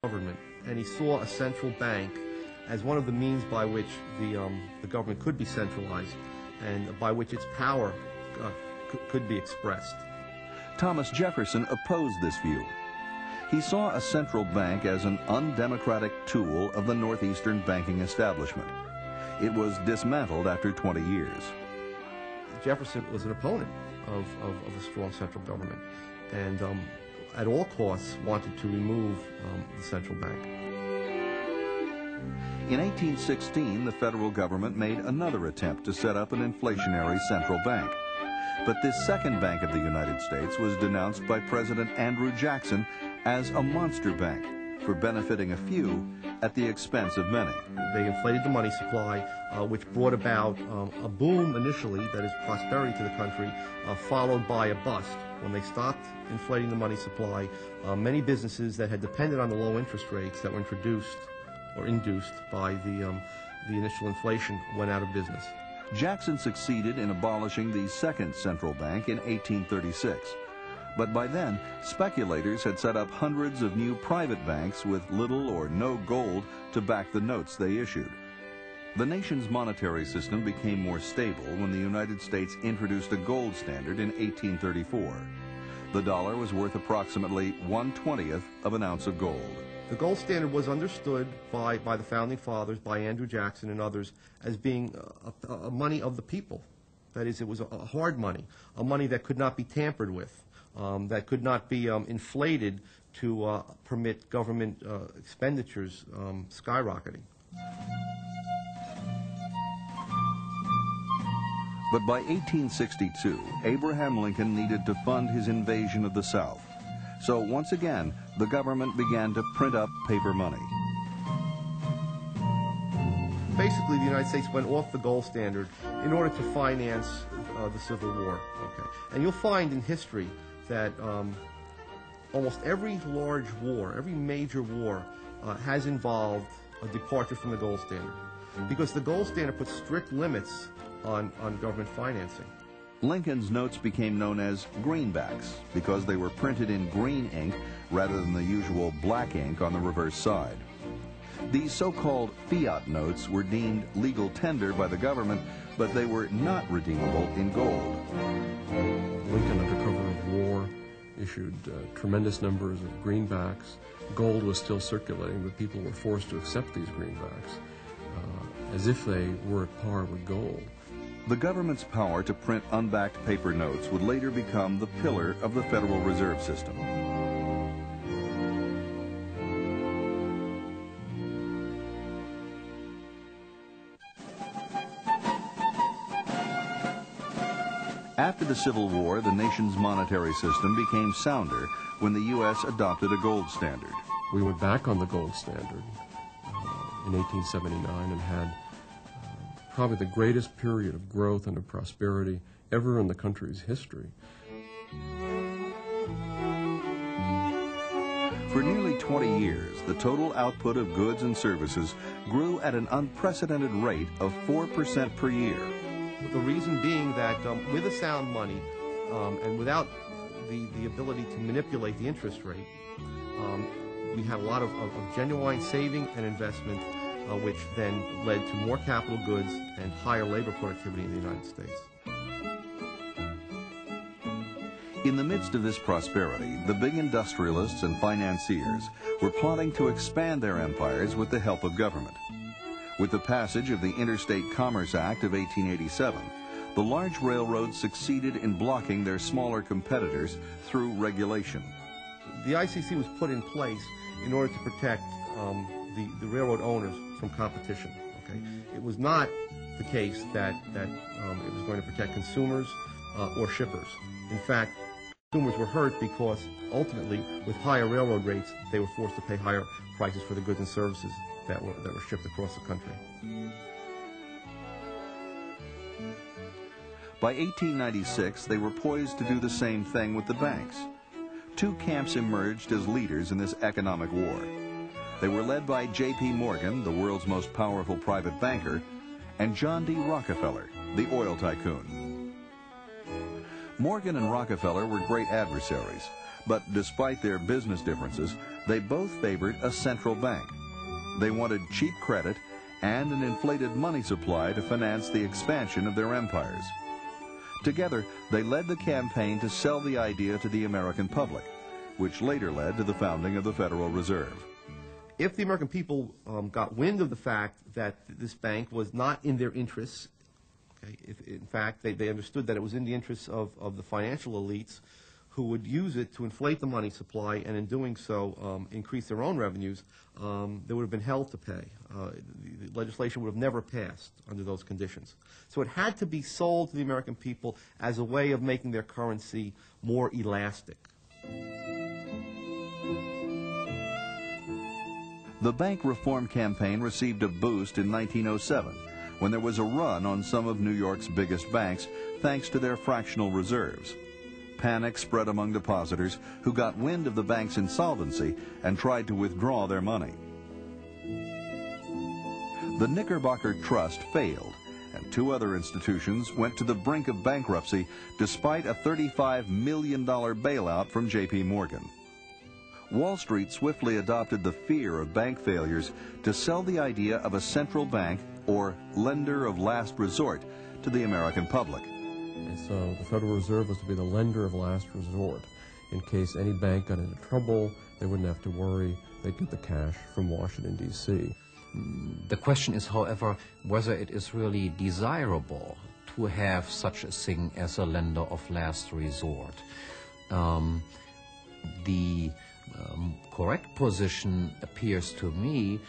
government, and he saw a central bank as one of the means by which the government could be centralized and by which its power could be expressed. Thomas Jefferson opposed this view. He saw a central bank as an undemocratic tool of the northeastern banking establishment. It was dismantled after 20 years. Jefferson was an opponent of a strong central government, and at all costs wanted to remove the central bank. In 1816, the federal government made another attempt to set up an inflationary central bank. But this second bank of the United States was denounced by President Andrew Jackson as a monster bank for benefiting a few at the expense of many. They inflated the money supply, which brought about a boom initially, that is prosperity to the country, followed by a bust. When they stopped inflating the money supply, many businesses that had depended on the low interest rates that were introduced or induced by the initial inflation went out of business. Jackson succeeded in abolishing the second central bank in 1836. But by then, speculators had set up hundreds of new private banks with little or no gold to back the notes they issued. The nation's monetary system became more stable when the United States introduced a gold standard in 1834. The dollar was worth approximately 1/20th of an ounce of gold. The gold standard was understood by the Founding Fathers, by Andrew Jackson and others, as being a money of the people. That is, it was a hard money, a money that could not be tampered with, that could not be inflated to permit government expenditures skyrocketing. But by 1862, Abraham Lincoln needed to fund his invasion of the South. So once again, the government began to print up paper money. Basically, the United States went off the gold standard in order to finance the Civil War. Okay. And you'll find in history that almost every large war, every major war, has involved a departure from the gold standard, because the gold standard puts strict limits on government financing. Lincoln's notes became known as greenbacks because they were printed in green ink rather than the usual black ink on the reverse side. These so-called fiat notes were deemed legal tender by the government, but they were not redeemable in gold. Lincoln, under cover of war, issued tremendous numbers of greenbacks. Gold was still circulating, but people were forced to accept these greenbacks as if they were at par with gold. The government's power to print unbacked paper notes would later become the pillar of the Federal Reserve System. After the Civil War, the nation's monetary system became sounder when the U.S. adopted a gold standard. We went back on the gold standard in 1879 and had probably the greatest period of growth and of prosperity ever in the country's history. For nearly 20 years, the total output of goods and services grew at an unprecedented rate of 4% per year. The reason being that with a sound money and without the ability to manipulate the interest rate, we had a lot of genuine saving and investment, which then led to more capital goods and higher labor productivity in the United States. In the midst of this prosperity, the big industrialists and financiers were plotting to expand their empires with the help of government. With the passage of the Interstate Commerce Act of 1887, the large railroads succeeded in blocking their smaller competitors through regulation. The ICC was put in place in order to protect the railroad owners from competition. Okay? It was not the case that it was going to protect consumers or shippers. In fact, consumers were hurt because ultimately, with higher railroad rates, they were forced to pay higher prices for the goods and services that were shipped across the country. By 1896, they were poised to do the same thing with the banks. Two camps emerged as leaders in this economic war. They were led by J.P. Morgan, the world's most powerful private banker, and John D. Rockefeller, the oil tycoon. Morgan and Rockefeller were great adversaries, But despite their business differences, they both favored a central bank. They wanted cheap credit and an inflated money supply to finance the expansion of their empires. Together, they led the campaign to sell the idea to the American public, which later led to the founding of the Federal Reserve. If the American people got wind of the fact that this bank was not in their interests, okay, if in fact they understood that it was in the interests of the financial elites who would use it to inflate the money supply and in doing so increase their own revenues, there would have been hell to pay. The legislation would have never passed under those conditions. So it had to be sold to the American people as a way of making their currency more elastic. The bank reform campaign received a boost in 1907 when there was a run on some of New York's biggest banks thanks to their fractional reserves. Panic spread among depositors who got wind of the bank's insolvency and tried to withdraw their money. The Knickerbocker Trust failed, and two other institutions went to the brink of bankruptcy despite a $35 million bailout from J.P. Morgan. Wall Street swiftly adopted the fear of bank failures to sell the idea of a central bank, or lender of last resort, to the American public. And so the Federal Reserve was to be the lender of last resort. In case any bank got into trouble, they wouldn't have to worry. They'd get the cash from Washington, D.C. The question is, however, whether it is really desirable to have such a thing as a lender of last resort. The correct position appears to me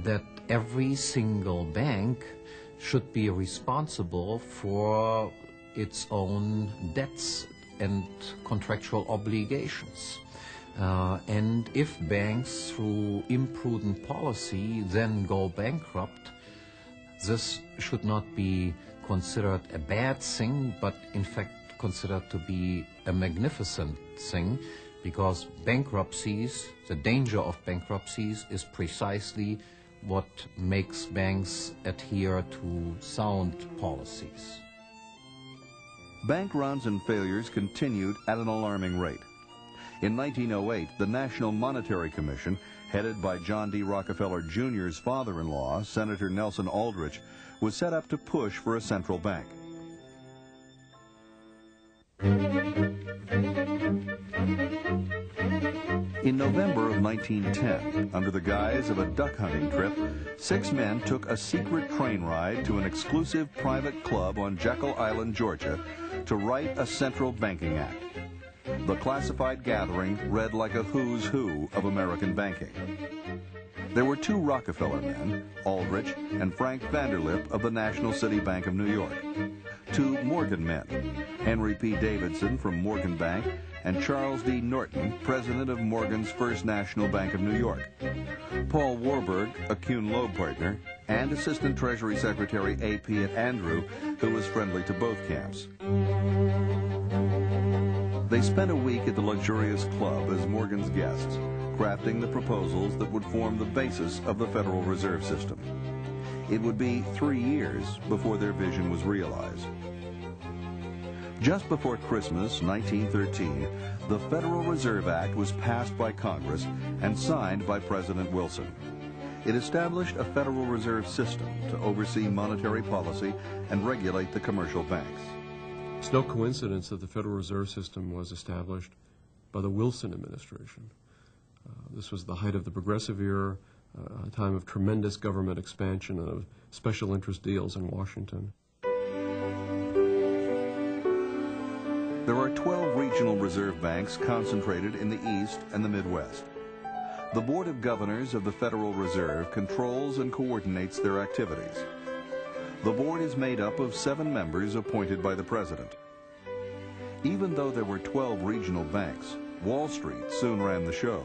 that every single bank should be responsible for its own debts and contractual obligations. And if banks, through imprudent policy, then go bankrupt, this should not be considered a bad thing, but in fact considered to be a magnificent thing, because bankruptcies, the danger of bankruptcies, is precisely what makes banks adhere to sound policies. Bank runs and failures continued at an alarming rate. In 1908, the National Monetary Commission, headed by John D. Rockefeller Jr.'s father-in-law, Senator Nelson Aldrich, was set up to push for a central bank. In November of 1910, under the guise of a duck hunting trip, 6 men took a secret train ride to an exclusive private club on Jekyll Island, Georgia, to write a central banking act. The classified gathering read like a who's who of American banking. There were 2 Rockefeller men, Aldrich and Frank Vanderlip of the National City Bank of New York, 2 Morgan men, Henry P. Davidson from Morgan Bank and Charles D. Norton, president of Morgan's First National Bank of New York, Paul Warburg, a Kuhn Loeb partner, and Assistant Treasury Secretary A. P. Andrew, who was friendly to both camps. They spent a week at the luxurious club as Morgan's guests, crafting the proposals that would form the basis of the Federal Reserve System. It would be 3 years before their vision was realized. Just before Christmas 1913, the Federal Reserve Act was passed by Congress and signed by President Wilson. It established a Federal Reserve System to oversee monetary policy and regulate the commercial banks. It's no coincidence that the Federal Reserve System was established by the Wilson administration. This was the height of the Progressive era, a time of tremendous government expansion and of special interest deals in Washington. There are 12 regional reserve banks concentrated in the East and the Midwest. The Board of Governors of the Federal Reserve controls and coordinates their activities. The board is made up of 7 members appointed by the President. Even though there were 12 regional banks, Wall Street soon ran the show.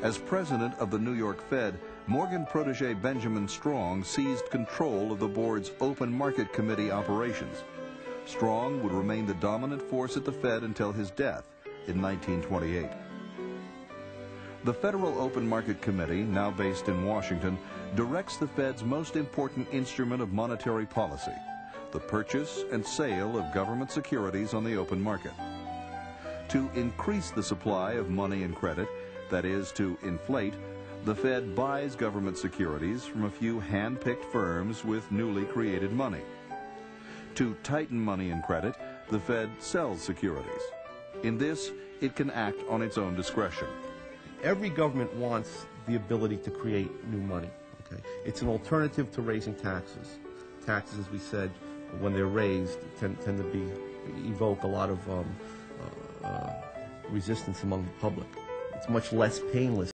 As president of the New York Fed, Morgan protege Benjamin Strong seized control of the board's Open Market Committee operations. Strong would remain the dominant force at the Fed until his death in 1928. The Federal Open Market Committee, now based in Washington, directs the Fed's most important instrument of monetary policy, the purchase and sale of government securities on the open market. To increase the supply of money and credit, that is, to inflate, the Fed buys government securities from a few hand-picked firms with newly created money. To tighten money and credit, the Fed sells securities. In this, it can act on its own discretion. Every government wants the ability to create new money. Okay? It's an alternative to raising taxes. Taxes, as we said, when they're raised, tend to evoke a lot of resistance among the public. It's much less painless